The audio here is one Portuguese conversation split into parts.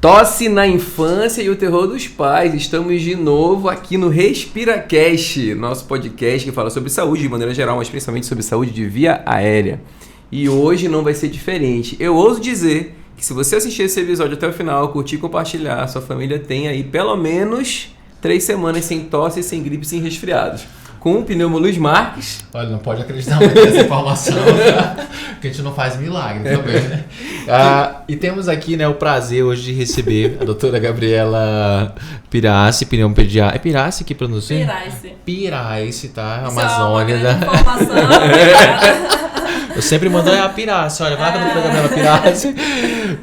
Tosse na infância e o terror dos pais. Estamos de novo aqui no RespiraCast, nosso podcast que fala sobre saúde de maneira geral, mas principalmente sobre saúde de via aérea. E hoje não vai ser diferente. Eu ouso dizer que se você assistir esse episódio até o final, curtir e compartilhar, sua família tem aí pelo menos 3 semanas sem tosse, sem gripe, sem resfriados. Com o Pneumo Luiz Marques. Olha, não pode acreditar muito nessa informação, porque a gente não faz milagre também, né? E temos aqui, né, o prazer hoje de receber a doutora Gabriela Pirace, pneumopediatra. É Pirace que pronuncia? Pirace, tá? Amazônia. Eu sempre mando a Pirace, olha, vai para a doutora Gabriela Pirace,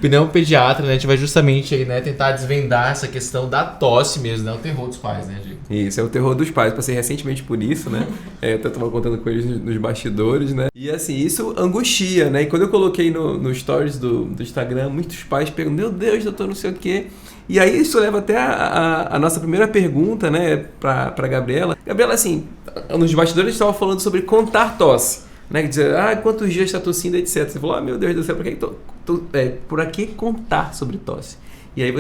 pneumopediatra, né? A gente vai justamente aí, né, tentar desvendar essa questão da tosse mesmo, né? O terror dos pais, né, Diego? Isso, é o terror dos pais. Passei recentemente por isso, né? Eu tava contando com eles nos bastidores, né? E assim, isso angustia, né? E quando eu coloquei no stories do Instagram, muitos pais perguntam, meu Deus, doutor, não sei o quê. E aí isso leva até a nossa primeira pergunta, né, pra Gabriela. Gabriela, assim, nos bastidores a gente estava falando sobre contar tosse, né? Dizer, quantos dias está tossindo, etc. Você falou, meu Deus do céu, por que contar sobre tosse? E aí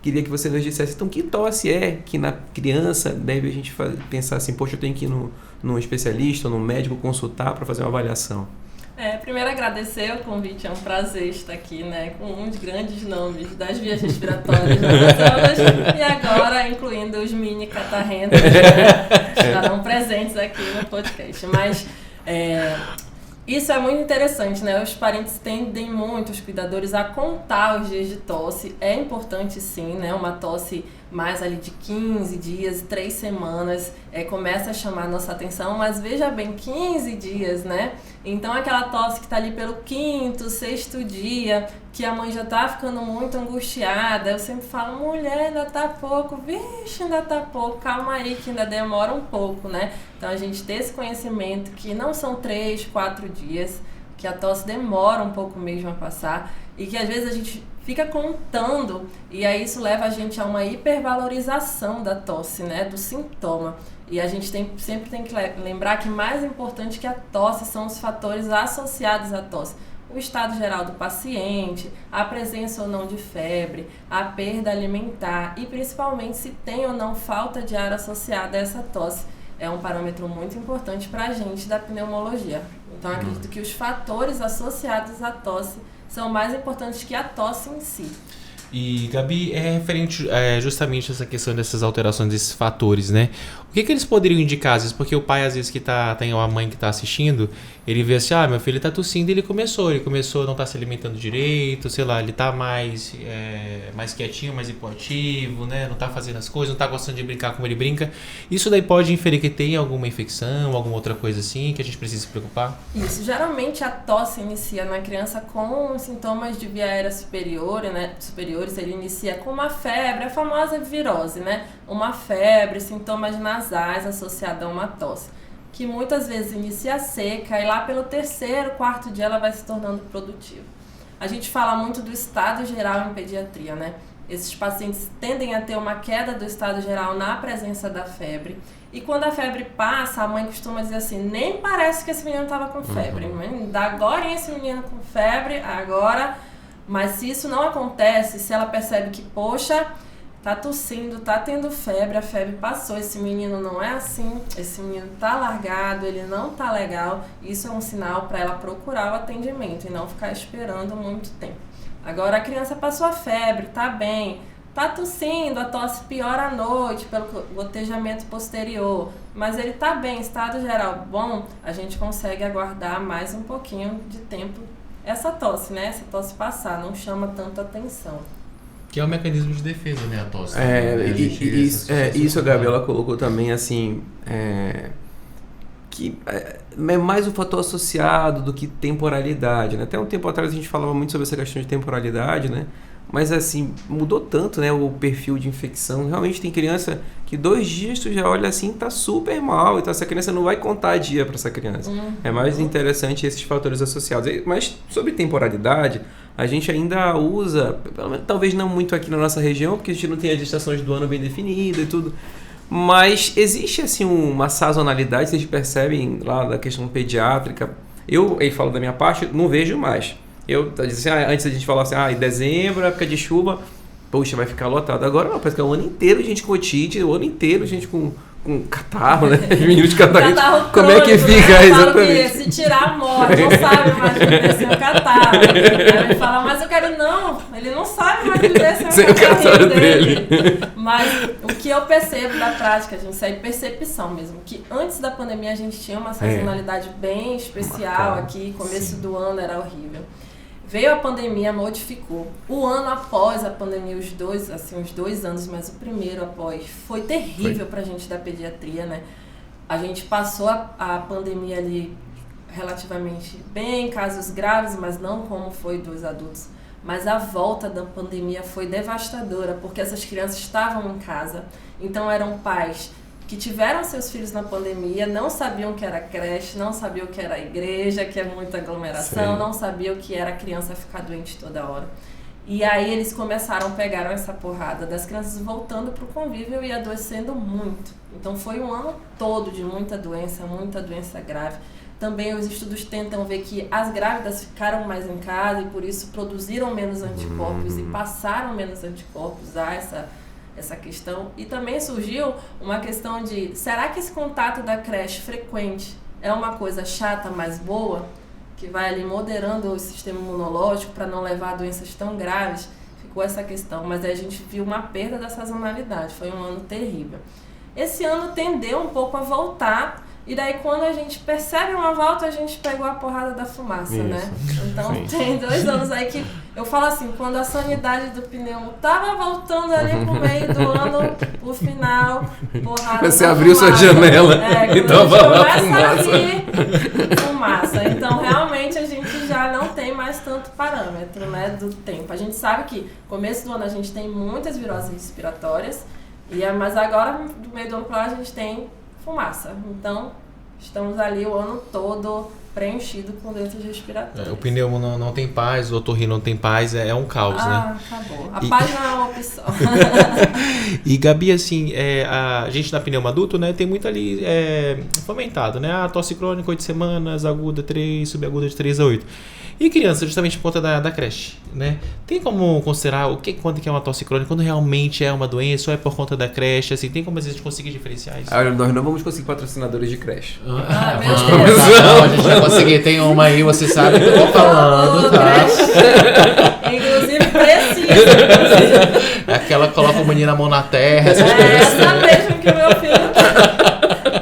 queria que você nos dissesse, então, que tosse é que na criança deve a gente pensar assim, poxa, eu tenho que ir num especialista ou num médico consultar para fazer uma avaliação? Primeiro agradecer o convite, é um prazer estar aqui, né, com um dos grandes nomes das vias respiratórias e agora incluindo os mini catarrentos, né, estarão presentes aqui no podcast, mas isso é muito interessante, né? Os parentes tendem muito, os cuidadores, a contar os dias de tosse. É importante sim, né? Uma tosse mais ali de 15 dias, 3 semanas, começa a chamar a nossa atenção, mas veja bem, 15 dias, né? Então aquela tosse que está ali pelo 5º, 6º dia, que a mãe já está ficando muito angustiada, eu sempre falo, mulher, ainda tá pouco, vixe, ainda tá pouco, calma aí que ainda demora um pouco, né? Então a gente ter esse conhecimento que não são 3, 4 dias, que a tosse demora um pouco mesmo a passar e que às vezes a gente fica contando e aí isso leva a gente a uma hipervalorização da tosse, né, do sintoma. E a gente sempre tem que lembrar que mais importante que a tosse são os fatores associados à tosse. O estado geral do paciente, a presença ou não de febre, a perda alimentar e principalmente se tem ou não falta de ar associada a essa tosse. É um parâmetro muito importante para a gente da pneumologia. Então, acredito que os fatores associados à tosse são mais importantes que a tosse em si. E, Gabi, é referente justamente a essa questão dessas alterações, desses fatores, né? O que eles poderiam indicar, às vezes, porque o pai, às vezes, tem uma mãe que está assistindo, ele vê assim, meu filho está tossindo e ele começou a não estar se alimentando direito, sei lá, ele está mais quietinho, mais hipoativo, né? Não está fazendo as coisas, não está gostando de brincar como ele brinca. Isso daí pode inferir que tem alguma infecção, alguma outra coisa assim, que a gente precisa se preocupar? Isso, geralmente a tosse inicia na criança com sintomas de via aérea superior, né? Ele inicia com uma febre, a famosa virose, né? Uma febre, sintomas nasais associados a uma tosse, que muitas vezes inicia seca e lá pelo 3º, 4º dia ela vai se tornando produtiva. A gente fala muito do estado geral em pediatria, né? Esses pacientes tendem a ter uma queda do estado geral na presença da febre e quando a febre passa, a mãe costuma dizer assim, nem parece que esse menino estava com febre, agora esse menino com febre, agora... Mas se isso não acontece, se ela percebe que, poxa, tá tossindo, tá tendo febre, a febre passou, esse menino não é assim, esse menino tá largado, ele não tá legal, isso é um sinal para ela procurar o atendimento e não ficar esperando muito tempo. Agora a criança passou a febre, tá bem, tá tossindo, a tosse piora à noite pelo gotejamento posterior, mas ele tá bem, estado geral bom, a gente consegue aguardar mais um pouquinho de tempo essa tosse, né? Essa tosse passar, não chama tanto atenção. Que é um mecanismo de defesa, né? A tosse. Isso a Gabriela colocou também, assim, que é mais o fator associado do que temporalidade, né? Até um tempo atrás a gente falava muito sobre essa questão de temporalidade, né? Mas assim, mudou tanto, né, o perfil de infecção. Realmente tem criança que 2 dias tu já olha assim, tá super mal. Então essa criança não vai contar dia para essa criança. É mais interessante esses fatores associados. Mas sobre temporalidade, a gente ainda usa, pelo menos, talvez não muito aqui na nossa região, porque a gente não tem as estações do ano bem definidas e tudo. Mas existe assim uma sazonalidade, vocês percebem lá da questão pediátrica. Eu falo da minha parte, não vejo mais. Antes a gente falava assim, em dezembro, época de chuva, poxa, vai ficar lotado. Agora não, parece que é o ano inteiro gente com otite, o ano inteiro gente com catarro, né? Os meninos de catarro. Como é que fica? Né? Exatamente. Que se tirar, morre, não sabe mais viver sem o catarro. Aí ele fala, mas eu quero não. Ele não sabe mais viver sem o catarro dele. Mas o que eu percebo da prática, gente, isso é percepção mesmo. Que antes da pandemia a gente tinha uma sazonalidade bem especial aqui. Começo do ano era horrível. Veio a pandemia, modificou. O ano após a pandemia, os 2 anos, mas o primeiro após, foi terrível pra gente da pediatria, né? A gente passou a pandemia ali relativamente bem, casos graves, mas não como foi dos adultos. Mas a volta da pandemia foi devastadora, porque essas crianças estavam em casa. Então eram pais que tiveram seus filhos na pandemia, não sabiam o que era creche, não sabiam o que era igreja, que é muita aglomeração, não sabiam o que era criança ficar doente toda hora. E aí eles pegaram essa porrada das crianças voltando para o convívio e adoecendo muito. Então foi um ano todo de muita doença grave. Também os estudos tentam ver que as grávidas ficaram mais em casa e por isso produziram menos anticorpos e passaram menos anticorpos a essa questão. E também surgiu uma questão de, será que esse contato da creche frequente é uma coisa chata, mas boa, que vai ali moderando o sistema imunológico para não levar a doenças tão graves? Ficou essa questão, mas aí a gente viu uma perda da sazonalidade, foi um ano terrível. Esse ano tendeu um pouco a voltar, e daí quando a gente percebe uma volta, a gente pegou a porrada da fumaça, né? Então tem 2 anos aí que eu falo assim, quando a sanidade do pneumo tava voltando ali pro meio do ano, o final, porrada Você da abriu fumaça. sua janela e tava lá a fumaça. Fumaça. Então realmente a gente já não tem mais tanto parâmetro, né, do tempo. A gente sabe que começo do ano a gente tem muitas viroses respiratórias, mas agora do meio do ano pra lá a gente tem fumaça. Então, estamos ali o ano todo preenchido com doenças respiratórias. O pneumo não tem paz, o otorrino não tem paz, é um caos, né? Acabou. A paz não é uma opção. E Gabi, assim, a gente na pneuma adulto, né, tem muito ali fomentado, né? A tosse crônica 8 semanas, aguda 3, subaguda de 3 a 8. E criança, justamente por conta da creche, né? Tem como considerar quando que é uma tosse crônica, quando realmente é uma doença ou é por conta da creche, assim, tem como a gente conseguir diferenciar isso? Olha, nós não vamos conseguir patrocinadores de creche. Meu Deus. Não, a gente vai conseguir, tem uma aí, você sabe que eu tô falando, tá? Inclusive precisa. Aquela que coloca o menino a mão na terra, essas coisas. Essa mesmo que o meu filho tem.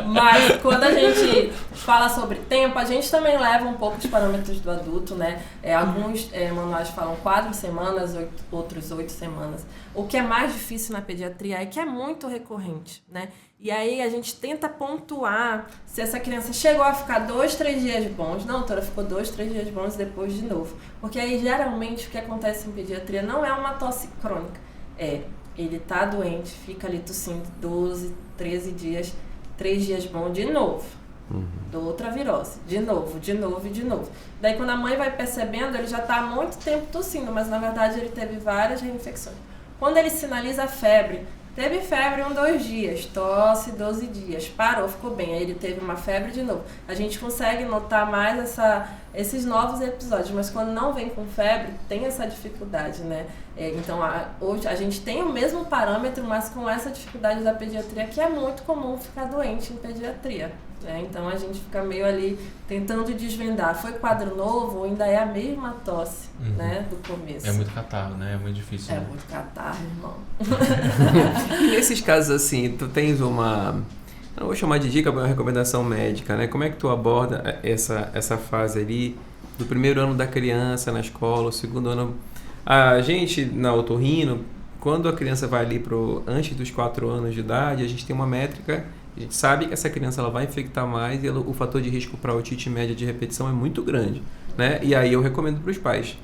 Mas quando a gente fala sobre tempo, a gente também leva um pouco de parâmetros do adulto, né? Alguns manuais falam 4 semanas, outros 8 semanas. O que é mais difícil na pediatria é que é muito recorrente, né? E aí a gente tenta pontuar se essa criança chegou a ficar 2, 3 dias bons. Não, doutora, ficou 2, 3 dias bons e depois de novo. Porque aí geralmente o que acontece em pediatria não é uma tosse crônica. Ele tá doente, fica ali tossindo 12, 13 dias, 3 dias bom de novo. Do outra virose, de novo. Daí quando a mãe vai percebendo, ele já está há muito tempo tossindo, mas na verdade ele teve várias reinfecções. Quando ele sinaliza febre, teve febre 1, 2 dias, tosse 12 dias, parou, ficou bem, aí ele teve uma febre de novo. A gente consegue notar mais esses novos episódios, mas quando não vem com febre, tem essa dificuldade, né? Então hoje a gente tem o mesmo parâmetro, mas com essa dificuldade da pediatria, que é muito comum ficar doente em pediatria. Então a gente fica meio ali tentando desvendar. Foi quadro novo ou ainda é a mesma tosse, né, do começo? É muito catarro, né? É muito difícil. É muito catarro, irmão. E nesses casos assim, tu tens uma... Não vou chamar de dica, mas uma recomendação médica, né? Como é que tu aborda essa fase ali do primeiro ano da criança na escola, o segundo ano... A gente, na otorrino, quando a criança vai ali antes dos 4 anos de idade, a gente tem uma métrica, a gente sabe que essa criança ela vai infectar mais e o fator de risco para otite média de repetição é muito grande, né? E aí eu recomendo para os pais,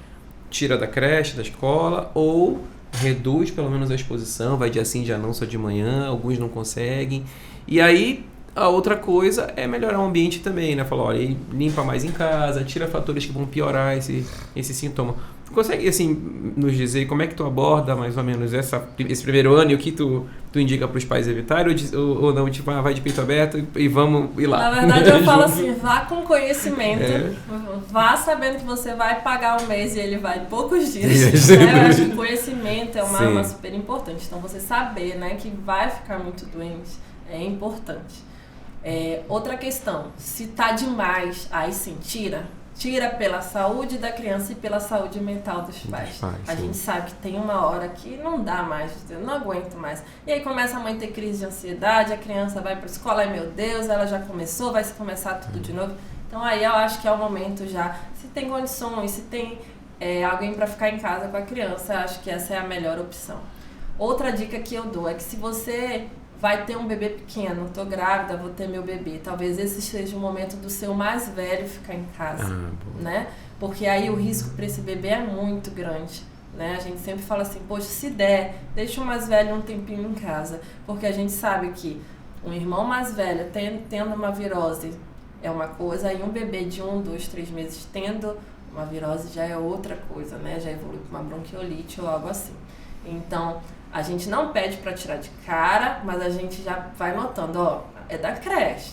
tira da creche, da escola, ou reduz pelo menos a exposição, vai dia sim, dia não, só de manhã, alguns não conseguem. E aí A outra coisa é melhorar o ambiente também, né? Falar, olha, limpa mais em casa, tira fatores que vão piorar esse sintoma. Consegue, assim, nos dizer como é que tu aborda mais ou menos esse primeiro ano e o que tu indica para os pais evitarem ou não, tipo, vai de peito aberto e vamos ir lá? Na verdade, eu falo assim, vá com conhecimento, vá sabendo que você vai pagar um mês e ele vai em poucos dias. Né? Eu acho que o conhecimento é uma arma super importante. Então, você saber, né, que vai ficar muito doente é importante. Outra questão, se tá demais, aí sim, tira pela saúde da criança e pela saúde mental dos pais. A gente sabe que tem uma hora que não dá mais, eu não aguento mais. E aí começa a mãe ter crise de ansiedade, a criança vai para a escola, ai meu Deus, ela já começou, vai começar tudo de novo. Então aí eu acho que é o momento já, se tem condições, se tem alguém para ficar em casa com a criança, eu acho que essa é a melhor opção. Outra dica que eu dou é que se você vai ter um bebê pequeno, tô grávida, vou ter meu bebê. Talvez esse seja o momento do seu mais velho ficar em casa, né? Porque aí o risco para esse bebê é muito grande, né? A gente sempre fala assim, poxa, se der, deixa o mais velho um tempinho em casa. Porque a gente sabe que um irmão mais velho tendo uma virose é uma coisa, e um bebê de 1, 2, 3 meses tendo uma virose já é outra coisa, né? Já evolui para uma bronquiolite ou algo assim. Então, a gente não pede para tirar de cara, mas a gente já vai notando, ó, é da creche,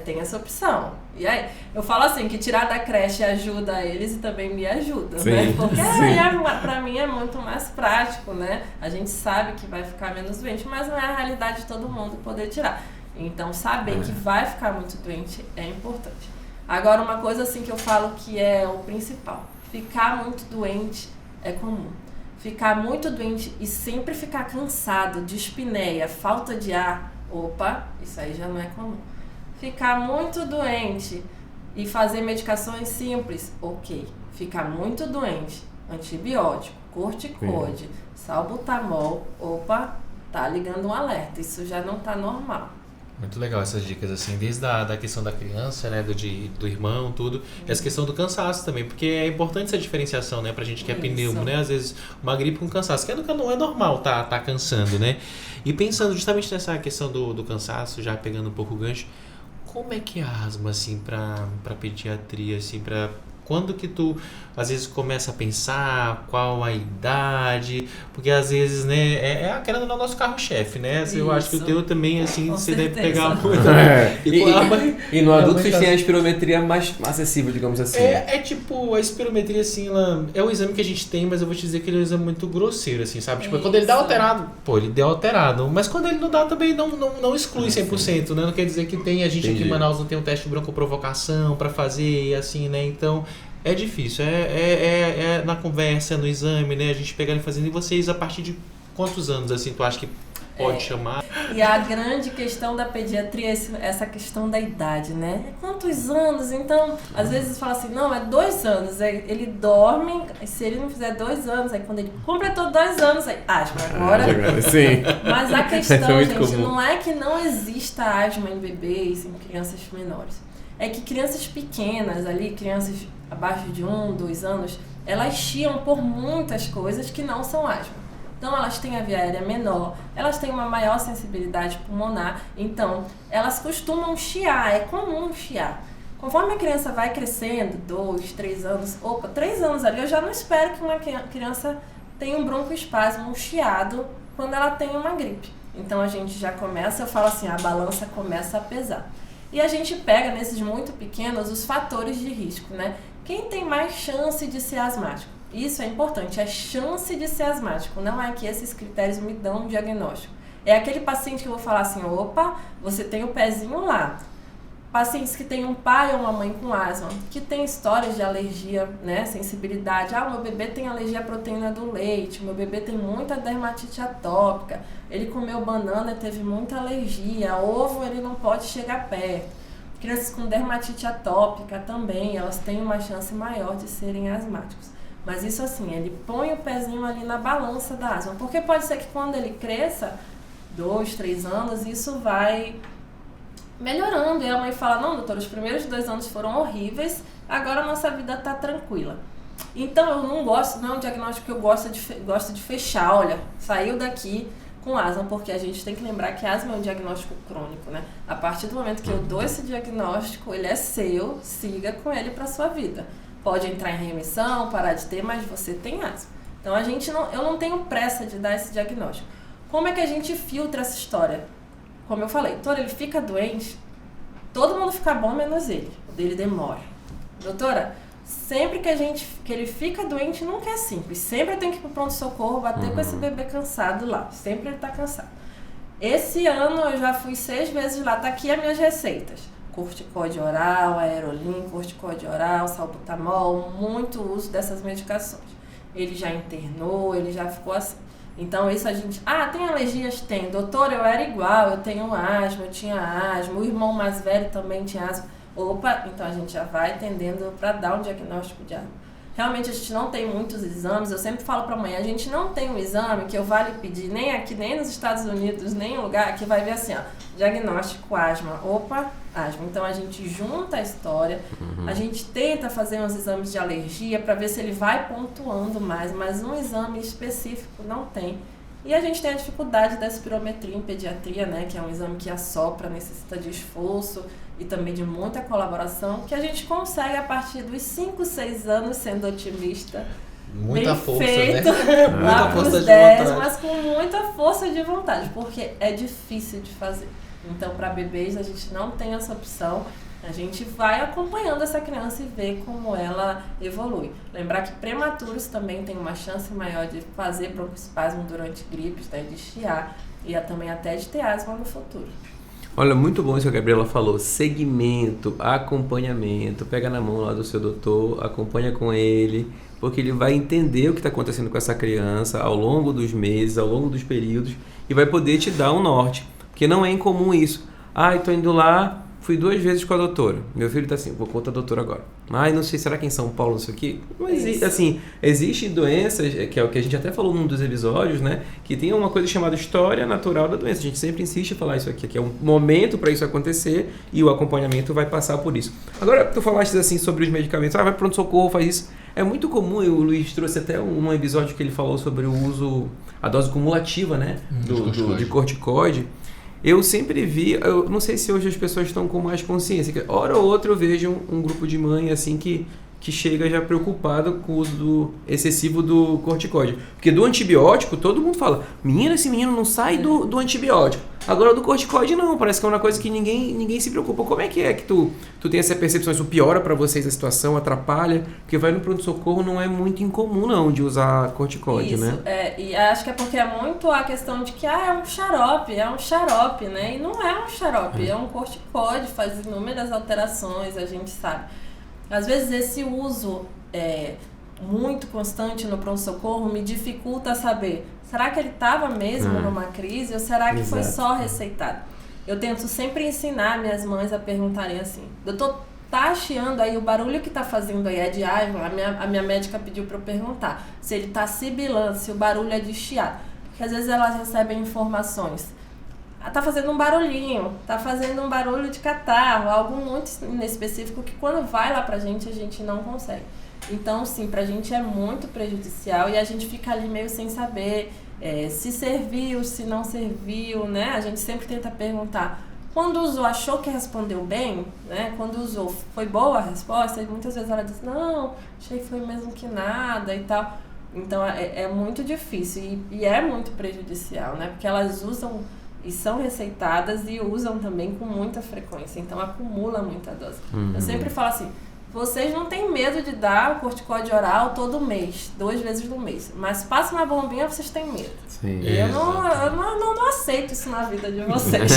tem essa opção. E aí, eu falo assim, que tirar da creche ajuda eles e também me ajuda, né? Porque pra mim é muito mais prático, né? A gente sabe que vai ficar menos doente, mas não é a realidade de todo mundo poder tirar. Então, saber que vai ficar muito doente é importante. Agora, uma coisa assim que eu falo que é o principal, ficar muito doente é comum. Ficar muito doente e sempre ficar cansado, dispneia, falta de ar, opa, isso aí já não é comum. Ficar muito doente e fazer medicações simples, ok. Ficar muito doente, antibiótico, corticoide, salbutamol, opa, tá ligando um alerta, isso já não tá normal. Muito legal essas dicas, assim, desde da questão da criança, né, do irmão, tudo, e essa questão do cansaço também, porque é importante essa diferenciação, né, pra gente que é pneumo, né, às vezes uma gripe com cansaço, que não é normal tá cansando, né, e pensando justamente nessa questão do cansaço, já pegando um pouco o gancho, como é que é a asma, assim, pra pediatria, assim, quando que tu, às vezes, começa a pensar qual a idade, porque às vezes, né, querendo no nosso carro-chefe, né? Isso. Eu acho que o teu também, assim, com você certeza. deve pegar muito. E no adulto vocês têm a espirometria mais acessível, digamos assim. Tipo, a espirometria, assim, ela é o exame que a gente tem, mas eu vou te dizer que ele é um exame muito grosseiro, assim, sabe? Tipo, quando ele dá alterado, ele deu alterado, mas quando ele não dá também não exclui 100%, né? Não quer dizer que tem, a gente aqui em Manaus não tem um teste de broncoprovocação pra fazer, e assim, né? Então, é difícil, é na conversa, no exame, né? A gente pegando e fazendo. E vocês, a partir de quantos anos, assim, tu acha que pode chamar? E a grande questão da pediatria é essa questão da idade, né? Quantos anos? Então, às vezes fala assim, não, é 2 anos. Ele dorme, se ele não fizer 2 anos, aí quando ele completou 2 anos, aí asma agora. Sim. Mas a questão, gente, comum. não é que não exista asma em bebês, em crianças menores. É que crianças pequenas ali, crianças abaixo de 1, 2 anos, elas chiam por muitas coisas que não são asma. Então, elas têm a via aérea menor, elas têm uma maior sensibilidade pulmonar, então, elas costumam chiar, é comum chiar. Conforme a criança vai crescendo, 2, 3 anos, 3 anos ali, eu já não espero que uma criança tenha um broncoespasmo, um chiado, quando ela tem uma gripe. Então, a gente já começa, eu falo assim, a balança começa a pesar. E a gente pega, nesses muito pequenos, os fatores de risco, né? Quem tem mais chance de ser asmático? Isso é importante, a chance de ser asmático. Não é que esses critérios me dão um diagnóstico. É aquele paciente que eu vou falar assim, opa, você tem o pezinho lá. Pacientes que têm um pai ou uma mãe com asma, que tem histórias de alergia, né, sensibilidade. Meu bebê tem alergia à proteína do leite, meu bebê tem muita dermatite atópica, ele comeu banana e teve muita alergia, ovo ele não pode chegar perto. Crianças com dermatite atópica também, elas têm uma chance maior de serem asmáticos. Mas isso assim, ele põe o pezinho ali na balança da asma, porque pode ser que quando ele cresça, 2, 3 anos, isso vai melhorando. E a mãe fala, não, doutora, os primeiros 2 anos foram horríveis, agora a nossa vida está tranquila. Então eu não é um diagnóstico que eu gosto de fechar. Olha, saiu daqui com asma, porque a gente tem que lembrar que asma é um diagnóstico crônico, né? A partir do momento que eu dou esse diagnóstico, ele é seu, siga com ele para sua vida. Pode entrar em remissão, parar de ter, mas você tem asma. Então eu não tenho pressa de dar esse diagnóstico. Como é que a gente filtra essa história? Como eu falei, doutora, ele fica doente, todo mundo fica bom menos ele. O dele demora. Doutora, sempre que ele fica doente, nunca é simples. Sempre tem que ir pro pronto-socorro, bater com esse bebê cansado lá. Sempre ele tá cansado. Esse ano eu já fui 6 vezes lá, tá aqui as minhas receitas. Corticóide oral, aerolin, corticóide oral, salbutamol, muito uso dessas medicações. Ele já internou, ele já ficou assim. Então isso a gente... tem alergias? Tem. Doutor, eu era igual, eu tenho asma, eu tinha asma, o irmão mais velho também tinha asma. Opa, então a gente já vai atendendo para dar um diagnóstico de asma. Realmente a gente não tem muitos exames, eu sempre falo para a mãe, a gente não tem um exame que eu vá lhe pedir, nem aqui, nem nos Estados Unidos, nem em lugar, que vai ver assim, diagnóstico asma. Opa, asma. Então a gente junta a história, a gente tenta fazer uns exames de alergia para ver se ele vai pontuando mais, mas um exame específico não tem. E a gente tem a dificuldade da espirometria em pediatria, né, que é um exame que assopra, necessita de esforço e também de muita colaboração, que a gente consegue a partir dos 5, 6 anos, sendo otimista. Muita bem força, feito, né? lá Muita força pros de 10, vontade. mas com muita força de vontade, porque é difícil de fazer. Então, para bebês, a gente não tem essa opção. A gente vai acompanhando essa criança e vê como ela evolui. Lembrar que prematuros também têm uma chance maior de fazer broncoespasmo durante gripes, né, de chiar e também até de ter asma no futuro. Olha, muito bom isso que a Gabriela falou. Segmento, acompanhamento. Pega na mão lá do seu doutor, acompanha com ele, porque ele vai entender o que está acontecendo com essa criança ao longo dos meses, ao longo dos períodos, e vai poder te dar um norte. Porque não é incomum isso. Estou indo lá, fui 2 vezes com a doutora. Meu filho está assim, vou com outra doutora agora. Não sei, será que em São Paulo isso aqui? Não existe, assim, existem doenças, que é o que a gente até falou num dos episódios, né? Que tem uma coisa chamada história natural da doença. A gente sempre insiste em falar isso aqui, que é um momento para isso acontecer e o acompanhamento vai passar por isso. Agora, tu falaste assim sobre os medicamentos, vai pronto-socorro, faz isso. É muito comum, o Luiz trouxe até um episódio que ele falou sobre o uso, a dose cumulativa, né? De corticoide. Eu sempre vi, eu não sei se hoje as pessoas estão com mais consciência, que hora ou outra eu vejo um grupo de mãe assim que chega já preocupado com o uso excessivo do corticoide. Porque do antibiótico, todo mundo fala, menina, esse menino não sai do antibiótico. Agora do corticoide não, parece que é uma coisa que ninguém se preocupa. Como é que tu tem essa percepção? Isso piora para vocês a situação, atrapalha? Porque vai no pronto-socorro não é muito incomum não de usar corticoide, isso, né? E acho que é porque é muito a questão de que é um xarope, né? E não é um xarope, é um corticoide, faz inúmeras alterações, a gente sabe. Às vezes esse uso muito constante no pronto-socorro me dificulta saber, será que ele estava mesmo numa crise ou será que foi só receitado? Eu tento sempre ensinar minhas mães a perguntarem assim, doutor, tá chiando aí, o barulho que tá fazendo aí é de asma? A minha médica pediu para eu perguntar se ele tá sibilando, se o barulho é de chiar, porque às vezes elas recebem informações. Tá fazendo um barulhinho, tá fazendo um barulho de catarro, algo muito específico que quando vai lá pra gente, a gente não consegue. Então, sim, pra gente é muito prejudicial e a gente fica ali meio sem saber se serviu, se não serviu, né? A gente sempre tenta perguntar. Quando usou, achou que respondeu bem, né? Quando usou, foi boa a resposta? E muitas vezes ela diz, não, achei que foi mesmo que nada e tal. Então, é muito difícil e é muito prejudicial, né? Porque elas usam e são receitadas e usam também com muita frequência, então acumula muita dose. Eu sempre falo assim, vocês não têm medo de dar o corticoide oral todo mês, 2 vezes no mês, mas passa uma bombinha, vocês têm medo. Sim. Eu não aceito isso na vida de vocês.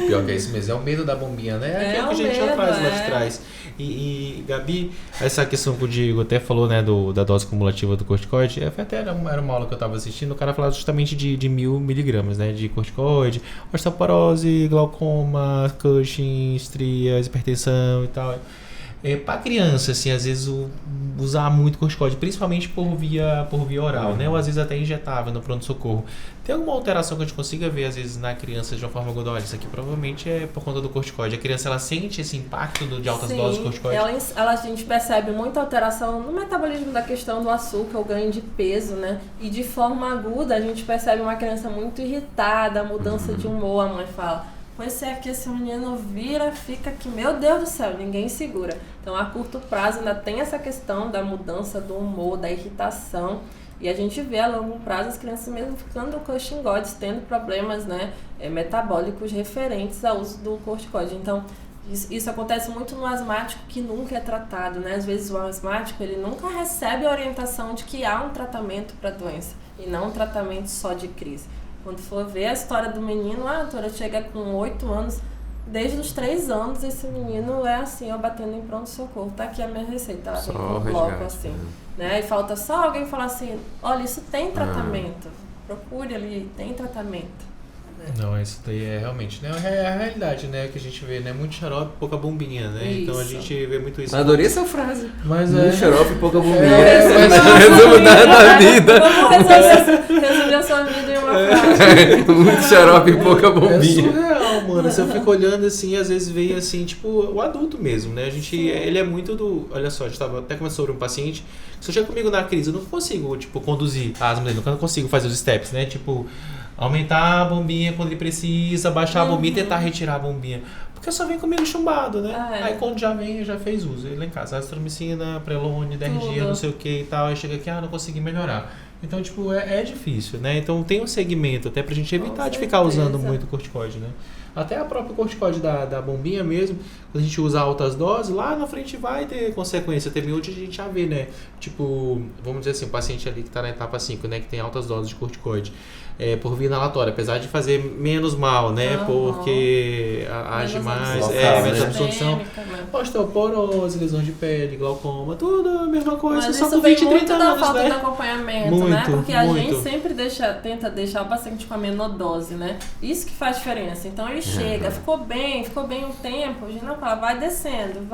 Pior que é isso mesmo, é o medo da bombinha, né? É o que a gente já traz lá de trás. E Gabi, essa questão que o Diego até falou, né, da dose cumulativa do corticoide, era uma aula que eu estava assistindo, o cara falava justamente de 1.000 miligramas, né, de corticoide, osteoporose, glaucoma, Cushing, estrias, hipertensão e tal. Para criança, assim, às vezes usar muito corticoide, principalmente por via oral, né? Ou às vezes até injetável no pronto-socorro. Tem alguma alteração que a gente consiga ver, às vezes, na criança de uma forma aguda? Olha, isso aqui provavelmente é por conta do corticoide. A criança, ela sente esse impacto de altas doses de corticoide? A gente percebe muita alteração no metabolismo da questão do açúcar, o ganho de peso, né? E de forma aguda, a gente percebe uma criança muito irritada, mudança de humor, a mãe fala. Pois é que esse menino vira, fica que, meu Deus do céu, ninguém segura. Então, a curto prazo ainda tem essa questão da mudança do humor, da irritação. E a gente vê a longo prazo as crianças mesmo ficando com corticoides, tendo problemas, né, metabólicos referentes ao uso do corticoide. Então, isso acontece muito no asmático que nunca é tratado, né? Às vezes o asmático ele nunca recebe a orientação de que há um tratamento para a doença e não um tratamento só de crise. Quando for ver a história do menino, a doutora chega com 8 anos, desde os 3 anos esse menino é assim, ó, batendo em pronto-socorro. Tá aqui a minha receita, ela vem com um bloco assim, né? E falta só alguém falar assim, olha, isso tem tratamento, procure ali, tem tratamento. Não, isso daí é realmente, né? É a realidade, né? Que a gente vê, né? Muito xarope, pouca bombinha, né? Isso. Então a gente vê muito isso. Adorei essa frase. Mas muito xarope, pouca bombinha. Resumo da vida. Vamos resolver a sua vida em uma frase. Muito xarope e pouca bombinha. É surreal, mano. Se eu fico olhando assim, às vezes vem assim, tipo, o adulto mesmo, né? A gente, ele é muito do... Olha só, a gente tava até conversando sobre um paciente. Se eu chego comigo na crise, eu não consigo, tipo, conduzir a asma dele. Eu não consigo fazer os steps, né? Tipo... Aumentar a bombinha quando ele precisa, baixar a bombinha e tentar retirar a bombinha. Porque só vem comigo chumbado, né? Aí quando já vem, já fez uso. Ele lá em casa, azitromicina, prelone, 10 dias, não sei o que e tal. Aí chega aqui, não consegui melhorar. Então, tipo, é difícil, né? Então tem um segmento até pra gente evitar de ficar usando muito corticoide, né? Até a própria corticoide da bombinha mesmo, quando a gente usa altas doses, lá na frente vai ter consequência. Teve onde a gente já vê, né? Tipo, vamos dizer assim, o paciente ali que tá na etapa 5, né? Que tem altas doses de corticoide. Por via inalatória, apesar de fazer menos mal, né? Porque age mais, menos absorção. Osteoporose, lesão de pele, glaucoma, tudo a mesma coisa. Mas só isso com vem 20, muito 30 da anos, falta né? de acompanhamento, né? Porque a gente sempre tenta deixar o paciente com a menor dose, né? Isso que faz diferença. Então ele chega, ficou bem um tempo, a gente não fala, vai descendo.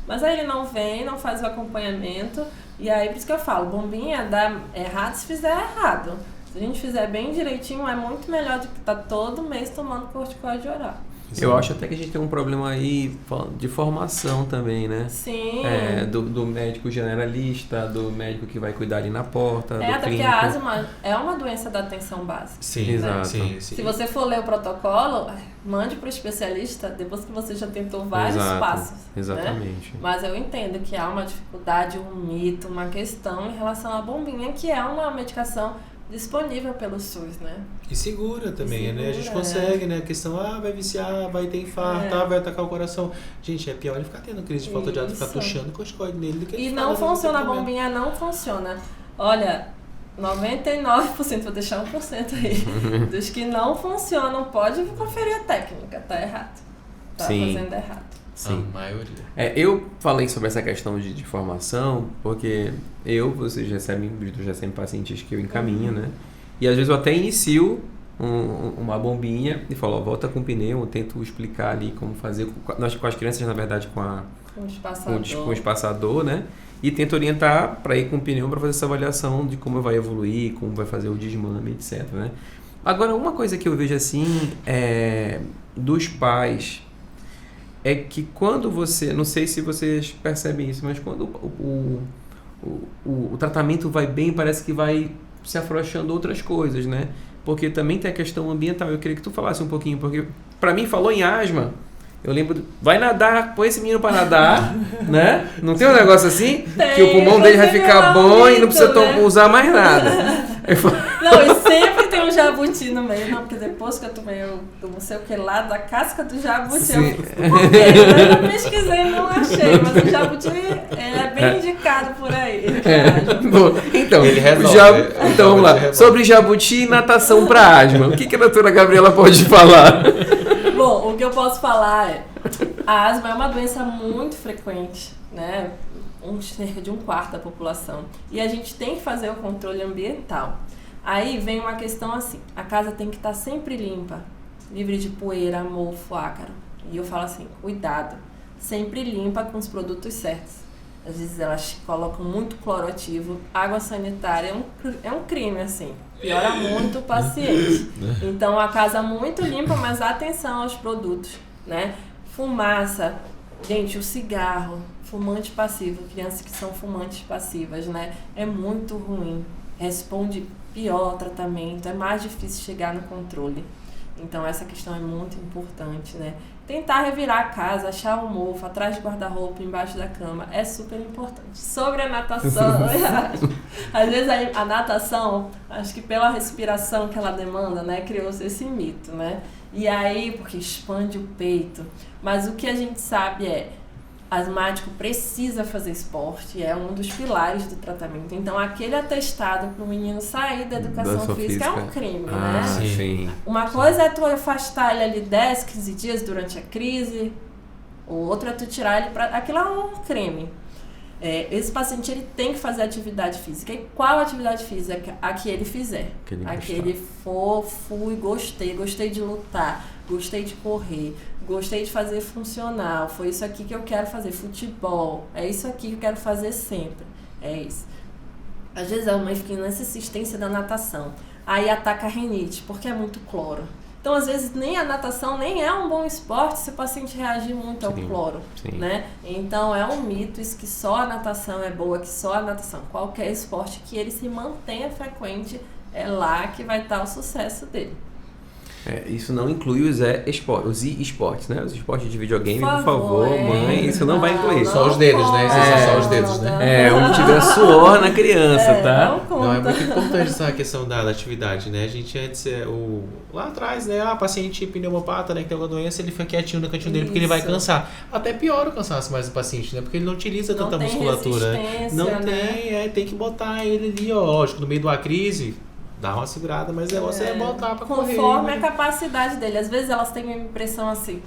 Mas aí ele não vem, não faz o acompanhamento. E aí, por isso que eu falo, bombinha dá errado se fizer errado. Se a gente fizer bem direitinho, é muito melhor do que estar todo mês tomando corticoide oral. Eu acho até que a gente tem um problema aí de formação também, né? Sim. Do médico generalista, do médico que vai cuidar ali na porta, do até clínico. porque a asma é uma doença da atenção básica. Sim, né? Exato. Sim. Se você for ler o protocolo, mande para o especialista depois que você já tentou vários passos. Exatamente. Né? Mas eu entendo que há uma dificuldade, um mito, uma questão em relação à bombinha, que é uma medicação disponível pelo SUS, né? E segura também, né? A gente consegue, né? A questão, vai viciar, vai ter infarto, vai atacar o coração. Gente, é pior ele ficar tendo crise de falta de ar, ficar tuchando corticoide nele do que ele E não funciona, a bombinha não funciona. Olha, 99%, vou deixar 1% aí, dos que não funcionam, pode conferir a técnica, tá errado. Tá fazendo errado. Sim. A maioria. Eu falei sobre essa questão de formação, porque vocês recebem pacientes que eu encaminho, né? E às vezes eu até inicio uma bombinha e falo, volta com o pneu, eu tento explicar ali como fazer, com as crianças, na verdade, com o espaçador, né? E tento orientar para ir com o pneu para fazer essa avaliação de como vai evoluir, como vai fazer o desmame, etc, né? Agora, uma coisa que eu vejo assim, dos pais... é que quando você, não sei se vocês percebem isso, mas quando o tratamento vai bem, parece que vai se afrouxando outras coisas, né? Porque também tem a questão ambiental. Eu queria que tu falasse um pouquinho, porque pra mim falou em asma, eu lembro, vai nadar, põe esse menino pra nadar, né? Não tem um negócio assim? Que o pulmão dele vai ficar bom e não precisa usar mais nada. Não, e sempre tem um jabuti no meio. Não, porque depois que eu tomei do não sei o que lá, da casca do jabuti, eu pesquisei e não achei, mas o jabuti é bem indicado por aí. Bom, então, ele resolve, então vamos lá. Sobre jabuti e natação para asma, o que a doutora Gabriela pode falar? Bom, o que eu posso falar é, a asma é uma doença muito frequente, né? Cerca de 1/4 da população. E a gente tem que fazer o controle ambiental. Aí vem uma questão assim, a casa tem que estar sempre limpa, livre de poeira, mofo, ácaro. E eu falo assim, cuidado, sempre limpa com os produtos certos. Às vezes elas colocam muito cloroativo. Água sanitária é um crime, assim. Piora muito o paciente. Então, a casa muito limpa, mas atenção aos produtos, né? Fumaça. Gente, o cigarro, fumante passivo, crianças que são fumantes passivas, né? É muito ruim. Responde pior ao tratamento, é mais difícil chegar no controle. Então, essa questão é muito importante, né? Tentar revirar a casa, achar um mofo atrás de guarda-roupa, embaixo da cama, é super importante. Sobre a natação, às vezes a natação, acho que pela respiração que ela demanda, né, criou-se esse mito, né? E aí, porque expande o peito. Mas o que a gente sabe asmático precisa fazer esporte, é um dos pilares do tratamento. Então, aquele atestado para o menino sair da educação física é um crime, né? Sim. Uma coisa é tu afastar ele ali 10, 15 dias durante a crise, o outro é tu tirar ele para... Aquilo é um crime. Esse paciente ele tem que fazer atividade física. E qual atividade física? A que ele fizer. A que ele for, fui, gostei de lutar, gostei de correr, gostei de fazer funcional, foi isso aqui que eu quero fazer, futebol, é isso aqui que eu quero fazer sempre, é isso. Às vezes a mãe fica nessa insistência da natação, aí ataca a rinite, porque é muito cloro. Então, às vezes, nem a natação nem é um bom esporte se o paciente reagir muito ao cloro, né? Então, é um mito isso que só a natação é boa, que só a natação. Qualquer esporte que ele se mantenha frequente, é lá que vai estar o sucesso dele. Isso não inclui os e-esportes, né? Os esportes de videogame, por favor, mãe, isso não vai incluir. Só os dedos, né? Só os dedos, né? Onde tiver suor na criança, tá? Não, é muito importante essa questão da atividade, né? A gente antes, lá atrás, né? Paciente pneumopata, né? Que tem alguma doença, ele fica quietinho no cantinho dele porque ele vai cansar. Até piora o cansaço mais do paciente, né? Porque ele não utiliza tanta musculatura. Não tem que botar ele ali, ó, lógico, no meio de uma crise. Dá uma segurada, mas o negócio é botar pra correr. Conforme a capacidade dele. Às vezes elas têm a impressão assim,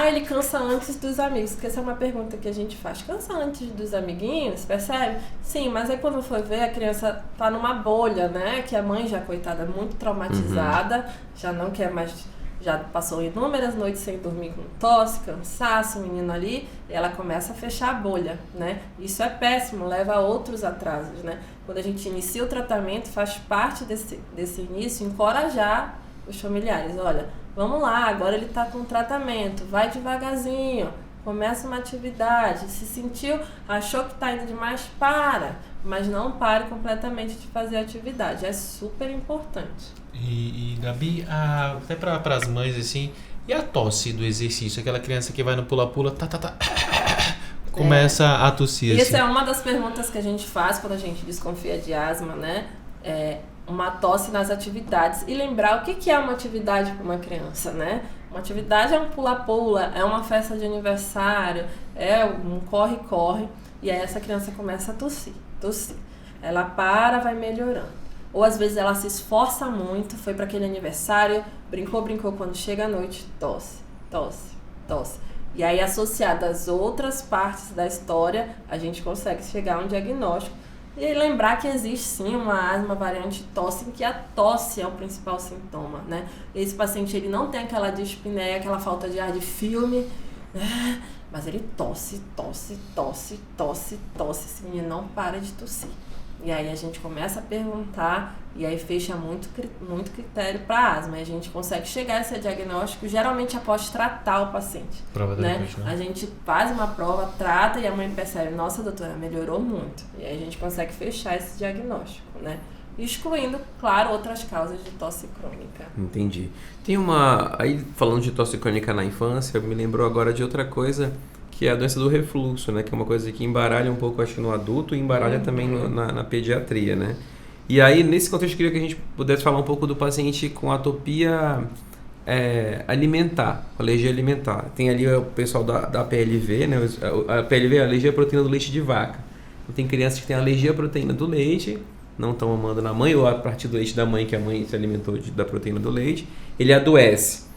ele cansa antes dos amigos, porque essa é uma pergunta que a gente faz. Cansa antes dos amiguinhos, percebe? Sim, mas aí quando for ver, a criança tá numa bolha, né? Que a mãe já, coitada, muito traumatizada, já não quer mais... Já passou inúmeras noites sem dormir com tosse, cansaço, o menino ali, e ela começa a fechar a bolha, né? Isso é péssimo, leva a outros atrasos, né? Quando a gente inicia o tratamento, faz parte desse início encorajar os familiares. Olha, vamos lá, agora ele está com tratamento, vai devagarzinho, começa uma atividade, se sentiu, achou que está indo demais, para, mas não pare completamente de fazer a atividade, é super importante. E Gabi, até para as mães assim, e a tosse do exercício? Aquela criança que vai no pula-pula, começa a tossir. Essa é uma das perguntas que a gente faz quando a gente desconfia de asma, né? Uma tosse nas atividades. E lembrar o que é uma atividade para uma criança, né? Uma atividade é um pula-pula, é uma festa de aniversário, é um corre-corre. E aí essa criança começa a tossir. Ela vai melhorando. Ou às vezes ela se esforça muito, foi para aquele aniversário, brincou, quando chega à noite, tosse. E aí, associado às outras partes da história, a gente consegue chegar a um diagnóstico. E lembrar que existe sim uma asma variante tosse, em que a tosse é o principal sintoma, né? Esse paciente ele não tem aquela dispneia, aquela falta de ar de filme, mas ele tosse. Esse menino não para de tossir. E aí a gente começa a perguntar e aí fecha muito critério para asma. E a gente consegue chegar a esse diagnóstico geralmente após tratar o paciente. Prova da né? A gente faz uma prova, trata e a mãe percebe, nossa doutora, melhorou muito. E aí a gente consegue fechar esse diagnóstico, né? Excluindo, claro, outras causas de tosse crônica. Entendi. Aí falando de tosse crônica na infância, me lembrou agora de outra coisa, que é a doença do refluxo, né? Que é uma coisa que embaralha um pouco, acho que no adulto e embaralha também na pediatria, né? E aí, nesse contexto, eu queria que a gente pudesse falar um pouco do paciente com atopia alimentar, alergia alimentar. Tem ali o pessoal da PLV, né? A PLV é a alergia à proteína do leite de vaca. Então, tem crianças que têm alergia à proteína do leite, não estão mamando na mãe, ou a partir do leite da mãe, que a mãe se alimentou da proteína do leite, ele adoece.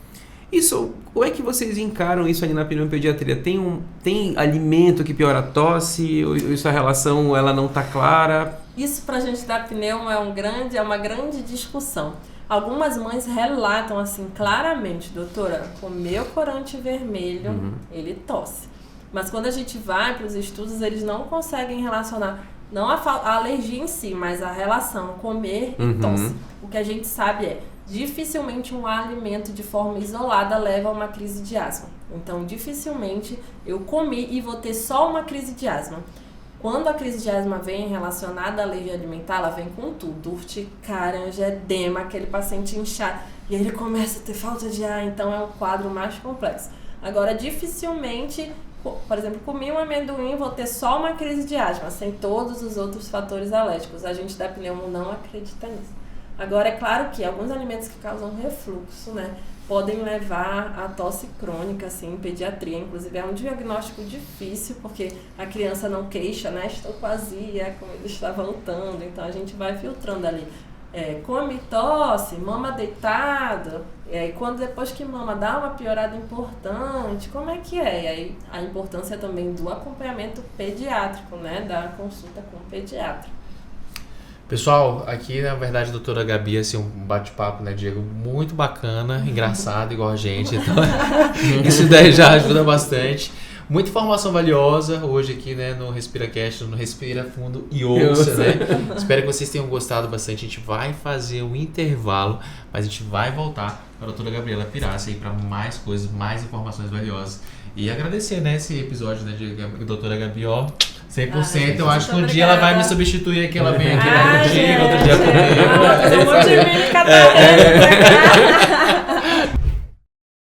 Como é que vocês encaram isso ali na pneumopediatria? Tem alimento que piora a tosse? Ou isso, a relação ela não está clara? Isso pra gente da pneumo é uma grande discussão. Algumas mães relatam assim claramente, doutora, comeu corante vermelho, ele tosse. Mas quando a gente vai para os estudos, eles não conseguem relacionar, não a alergia em si, mas a relação comer e tosse. O que a gente sabe é, dificilmente um alimento de forma isolada leva a uma crise de asma. Então, dificilmente eu comi e vou ter só uma crise de asma. Quando a crise de asma vem relacionada à alergia alimentar, ela vem com tudo. Urticária, angedema, aquele paciente inchado. E ele começa a ter falta de ar, então é um quadro mais complexo. Agora, dificilmente, por exemplo, comi um amendoim, vou ter só uma crise de asma, sem todos os outros fatores alérgicos. A gente da pneumo não acredita nisso. Agora, é claro que alguns alimentos que causam refluxo, né, podem levar a tosse crônica, assim, em pediatria. Inclusive, é um diagnóstico difícil, porque a criança não queixa, né? Estou com azia, a comida está voltando. Então, a gente vai filtrando ali. Come, tosse, mama deitado. E aí, depois que mama dá uma piorada importante, como é que é? E aí, a importância também do acompanhamento pediátrico, né? Da consulta com o pediatra. Pessoal, aqui na verdade a doutora Gabi, assim, um bate-papo, né, Diego, muito bacana, engraçado, igual a gente, então isso daí já ajuda bastante. Muita informação valiosa hoje aqui, né, no RespiraCast, no Respira Fundo e Ouça, né? Espero que vocês tenham gostado bastante. A gente vai fazer um intervalo, mas a gente vai voltar para a doutora Gabriela Pirassi aí para mais coisas, mais informações valiosas. E agradecer, né, esse episódio, né, de doutora Gabi, ó, 100%. Eu acho que um dia ela vai me substituir aqui, ela vem aqui, né, contigo, outro dia comigo. Um monte de mini catarrento pra cá.